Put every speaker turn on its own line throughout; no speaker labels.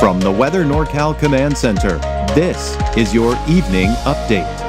From the Weather NorCal Command Center, this is your Evening Update.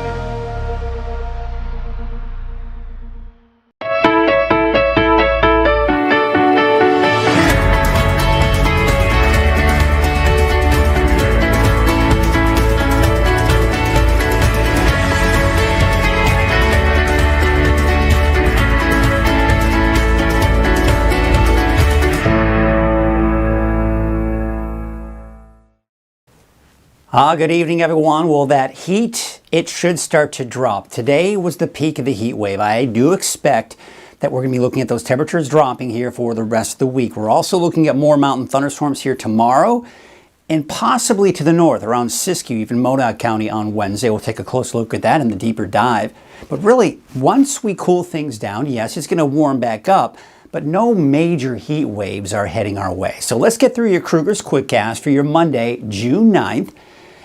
Good evening, everyone. Well, that heat, it should start to drop. Today was the peak of the heat wave. I do expect that we're going to be looking at those temperatures dropping here for the rest of the week. We're also looking at more mountain thunderstorms here tomorrow and possibly to the north around Siskiyou, even Modoc County on Wednesday. We'll take a close look at that in the deeper dive. But really, once we cool things down, yes, it's going to warm back up, but no major heat waves are heading our way. So let's get through your Krueger's Quickcast for your Monday, June 9th.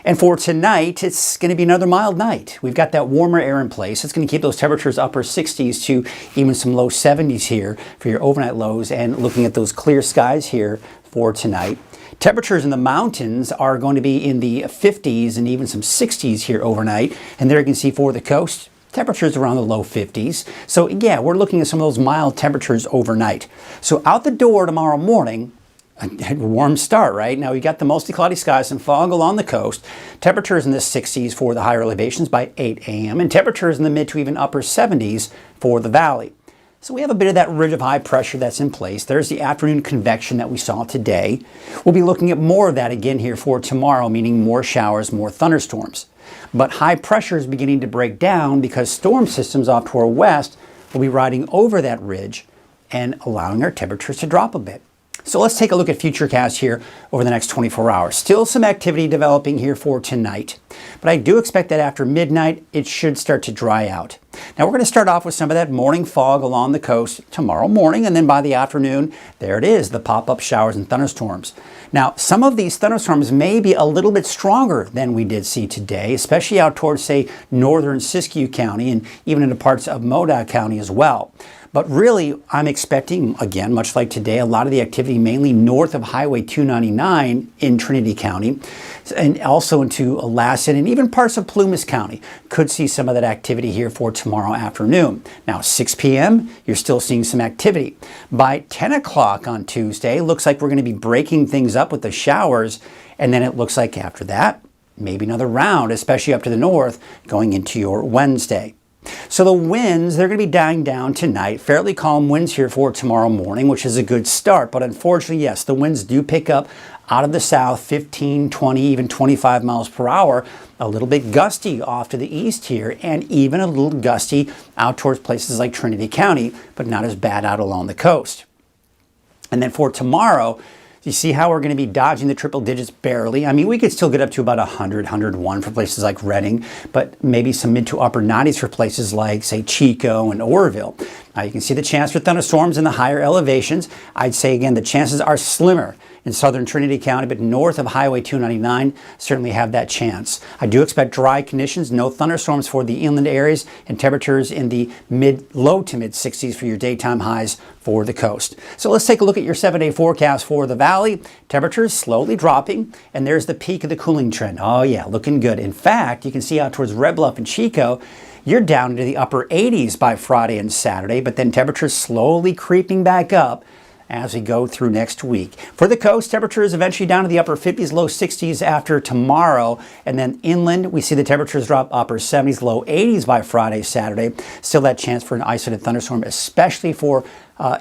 And for tonight, it's going to be another mild night. We've got that warmer air in place. It's going to keep those temperatures upper 60s to even some low 70s here for your overnight lows, and looking at those clear skies here for tonight. Temperatures in the mountains are going to be in the 50s and even some 60s here overnight. And there you can see for the coast, temperatures around the low 50s. So yeah, we're looking at some of those mild temperatures overnight. So out the door tomorrow morning, a warm start, right? Now we got the mostly cloudy skies and fog along the coast. Temperatures in the 60s for the higher elevations by 8 a.m. and temperatures in the mid to even upper 70s for the valley. So we have a bit of that ridge of high pressure that's in place. There's the afternoon convection that we saw today. We'll be looking at more of that again here for tomorrow, meaning more showers, more thunderstorms. But high pressure is beginning to break down because storm systems off to our west will be riding over that ridge and allowing our temperatures to drop a bit. So let's take a look at Futurecast here over the next 24 hours. Still some activity developing here for tonight, but I do expect that after midnight, it should start to dry out. Now we're going to start off with some of that morning fog along the coast tomorrow morning, and then by the afternoon, there it is, the pop-up showers and thunderstorms. Now, some of these thunderstorms may be a little bit stronger than we did see today, especially out towards, say, northern Siskiyou County and even into parts of Modoc County as well. But really, I'm expecting, again, much like today, a lot of the activity mainly north of Highway 299 in Trinity County and also into Lassen and even parts of Plumas County. Could see some of that activity here for tomorrow afternoon. Now, 6 p.m., you're still seeing some activity. By 10 o'clock on Tuesday, looks like we're going to be breaking things up with the showers. And then it looks like after that, maybe another round, especially up to the north, going into your Wednesday. So the winds, they're going to be dying down tonight. Fairly calm winds here for tomorrow morning, which is a good start. But unfortunately, yes, the winds do pick up out of the south, 15, 20, even 25 miles per hour. A little bit gusty off to the east here, and even a little gusty out towards places like Trinity County, but not as bad out along the coast. And then for tomorrow, you see how we're going to be dodging the triple digits barely. I mean, we could still get up to about 100, 101 for places like Redding, but maybe some mid to upper 90s for places like, say, Chico and Oroville. Now, you can see the chance for thunderstorms in the higher elevations. I'd say, again, the chances are slimmer in southern Trinity County, but north of Highway 299 certainly have that chance. I do expect dry conditions, no thunderstorms for the inland areas, and temperatures in the low to mid 60s for your daytime highs for the coast. So let's take a look at your 7-day forecast for the valley. Temperatures slowly dropping, and there's the peak of the cooling trend. Oh yeah, looking good. In fact, you can see out towards Red Bluff and Chico, you're down into the upper 80s by Friday and Saturday, but then temperatures slowly creeping back up as we go through next week. For the coast, temperatures eventually down to the upper 50s, low 60s after tomorrow. And then inland, we see the temperatures drop upper 70s, low 80s by Friday, Saturday. Still that chance for an isolated thunderstorm, especially for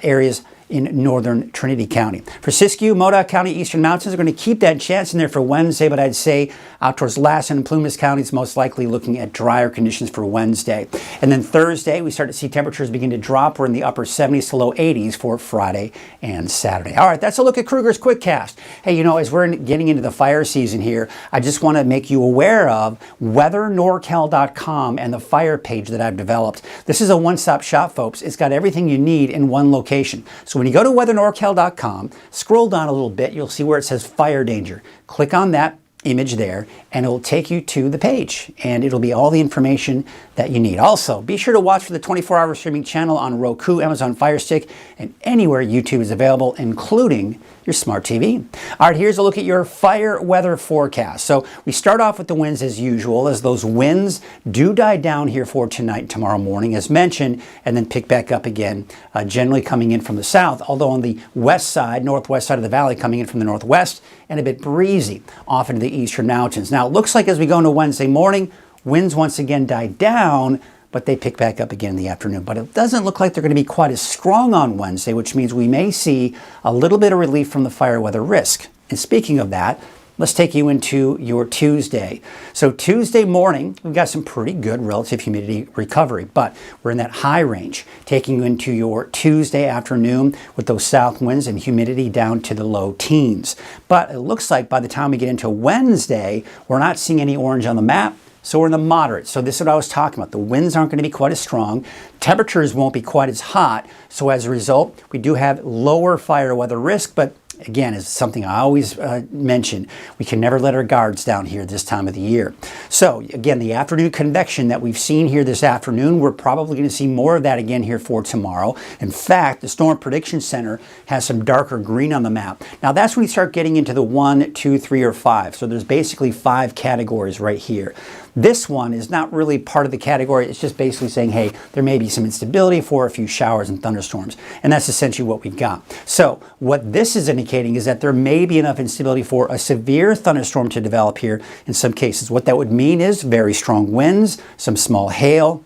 areas in northern Trinity County. For Siskiyou, Modoc County, Eastern Mountains are going to keep that chance in there for Wednesday, but I'd say out towards Lassen and Plumas counties, most likely looking at drier conditions for Wednesday. And then Thursday, we start to see temperatures begin to drop. We're in the upper 70s to low 80s for Friday and Saturday. All right, that's a look at Krueger's Quickcast. Hey, you know, as we're getting into the fire season here, I just want to make you aware of weathernorcal.com and the fire page that I've developed. This is a one-stop shop, folks. It's got everything you need in one location. So when you go to weathernorcal.com, scroll down a little bit, you'll see where it says fire danger. Click on that. image there, and it will take you to the page, and it'll be all the information that you need. Also, be sure to watch for the 24-hour streaming channel on Roku, Amazon Fire Stick, and anywhere YouTube is available, including your smart TV. All right, here's a look at your fire weather forecast. So we start off with the winds as usual, as those winds do die down here for tonight and tomorrow morning, as mentioned, and then pick back up again, generally coming in from the south, although on the west side, northwest side of the valley, coming in from the northwest, and a bit breezy off into the eastern mountains. Now, it looks like as we go into Wednesday morning, winds once again die down, but they pick back up again in the afternoon. But it doesn't look like they're going to be quite as strong on Wednesday, which means we may see a little bit of relief from the fire weather risk. And speaking of that, let's take you into your Tuesday. So Tuesday morning, we've got some pretty good relative humidity recovery, but we're in that high range, taking you into your Tuesday afternoon with those south winds and humidity down to the low teens. But it looks like by the time we get into Wednesday, we're not seeing any orange on the map. So we're in the moderate. So this is what I was talking about. The winds aren't going to be quite as strong. Temperatures won't be quite as hot. So as a result, we do have lower fire weather risk, but again, is something I always mention. We can never let our guards down here this time of the year. So again, the afternoon convection that we've seen here this afternoon, we're probably going to see more of that again here for tomorrow. In fact, the Storm Prediction Center has some darker green on the map. Now that's when we start getting into the 1, 2, 3, or 5. So there's basically 5 categories right here. This one is not really part of the category. It's just basically saying, hey, there may be some instability for a few showers and thunderstorms. And that's essentially what we've got. So what this is indicating is that there may be enough instability for a severe thunderstorm to develop here in some cases. What that would mean is very strong winds, some small hail,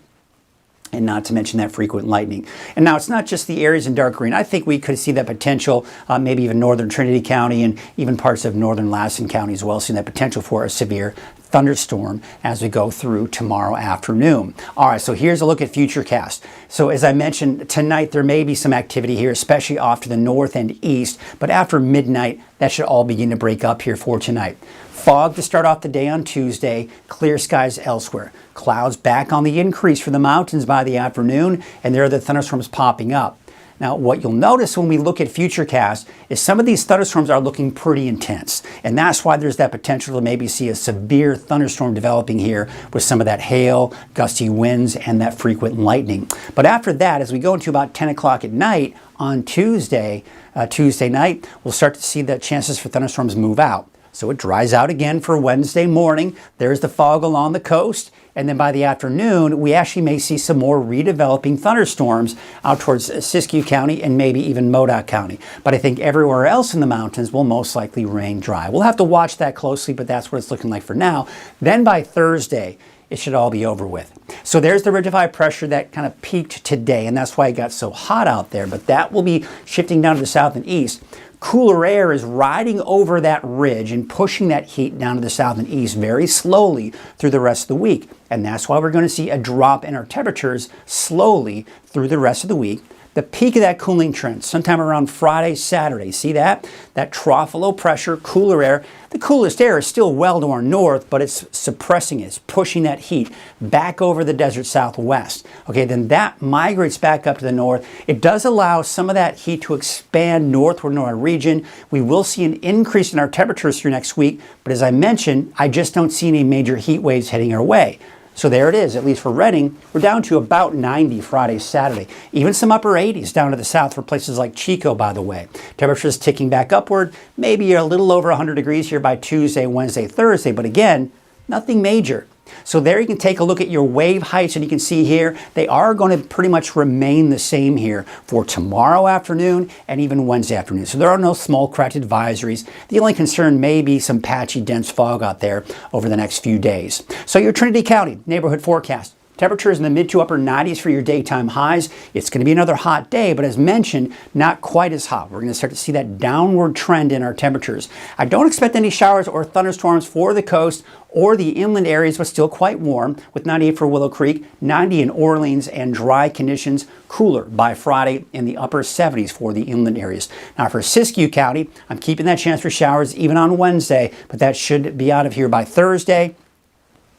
and not to mention that frequent lightning. And now it's not just the areas in dark green. I think we could see that potential, maybe even northern Trinity County and even parts of northern Lassen County as well, seeing that potential for a severe thunderstorm as we go through tomorrow afternoon. All right, so here's a look at Futurecast. So as I mentioned, tonight there may be some activity here, especially off to the north and east, but after midnight, that should all begin to break up here for tonight. Fog to start off the day on Tuesday, clear skies elsewhere. Clouds back on the increase for the mountains by the afternoon, and there are the thunderstorms popping up. Now, what you'll notice when we look at Futurecast is some of these thunderstorms are looking pretty intense, and that's why there's that potential to maybe see a severe thunderstorm developing here with some of that hail, gusty winds, and that frequent lightning. But after that, as we go into about 10 o'clock at night on Tuesday night, we'll start to see the chances for thunderstorms move out. So it dries out again for Wednesday morning. There's the fog along the coast. And then by the afternoon, we actually may see some more redeveloping thunderstorms out towards Siskiyou County and maybe even Modoc County. But I think everywhere else in the mountains will most likely rain dry. We'll have to watch that closely, but that's what it's looking like for now. Then by Thursday, it should all be over with. So there's the ridge of high pressure that kind of peaked today, and that's why it got so hot out there. But that will be shifting down to the south and east. Cooler air is riding over that ridge and pushing that heat down to the south and east very slowly through the rest of the week. And that's why we're going to see a drop in our temperatures slowly through the rest of the week. The peak of that cooling trend, sometime around Friday, Saturday. See that? That trough of low pressure, cooler air. The coolest air is still well to our north, but it's suppressing it. It's pushing that heat back over the desert southwest. Okay, then that migrates back up to the north. It does allow some of that heat to expand northward in our region. We will see an increase in our temperatures through next week, but as I mentioned, I just don't see any major heat waves heading our way. So there it is, at least for Redding. We're down to about 90 Friday, Saturday. Even some upper 80s down to the south for places like Chico, by the way. Temperatures ticking back upward. Maybe a little over 100 degrees here by Tuesday, Wednesday, Thursday. But again, nothing major. So there you can take a look at your wave heights, and you can see here they are going to pretty much remain the same here for tomorrow afternoon and even Wednesday afternoon. So there are no small cracked advisories. The only concern may be some patchy dense fog out there over the next few days. So your Trinity County neighborhood forecast. Temperatures in the mid to upper 90s for your daytime highs. It's going to be another hot day, but as mentioned, not quite as hot. We're going to start to see that downward trend in our temperatures. I don't expect any showers or thunderstorms for the coast or the inland areas, but still quite warm with 98 for Willow Creek, 90 in Orleans, and dry conditions. Cooler by Friday in the upper 70s for the inland areas. Now for Siskiyou County, I'm keeping that chance for showers even on Wednesday, but that should be out of here by Thursday.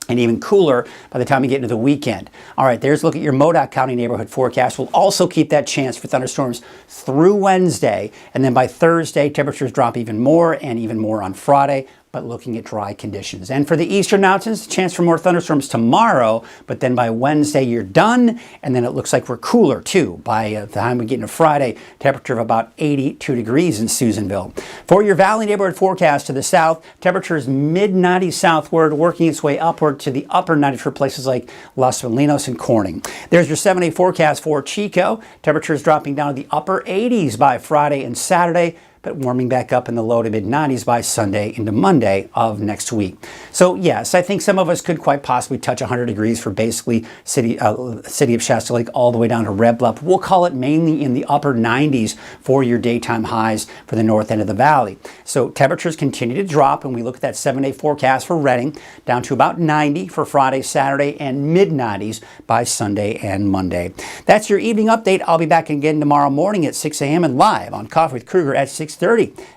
And even cooler by the time we get into the weekend. All right, there's a look at your Modoc County neighborhood forecast. We'll also keep that chance for thunderstorms through Wednesday. And then by Thursday, temperatures drop even more and even more on Friday. but looking at dry conditions. And for the eastern mountains, chance for more thunderstorms tomorrow, but then by Wednesday you're done, and then it looks like we're cooler too. By the time we get into Friday, temperature of about 82 degrees in Susanville. For your valley neighborhood forecast to the south, temperatures mid-90s southward, working its way upward to the upper 90s for places like Los Molinos and Corning. There's your 7-day forecast for Chico. Temperatures dropping down to the upper 80s by Friday and Saturday, but warming back up in the low to mid-90s by Sunday into Monday of next week. So yes, I think some of us could quite possibly touch 100 degrees for basically city of Shasta Lake all the way down to Red Bluff. We'll call it mainly in the upper 90s for your daytime highs for the north end of the valley. So temperatures continue to drop, and we look at that 7-day forecast for Redding down to about 90 for Friday, Saturday, and mid-90s by Sunday and Monday. That's your evening update. I'll be back again tomorrow morning at 6 a.m. and live on Coffee with Krueger at 6:30.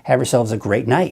Have yourselves a great night.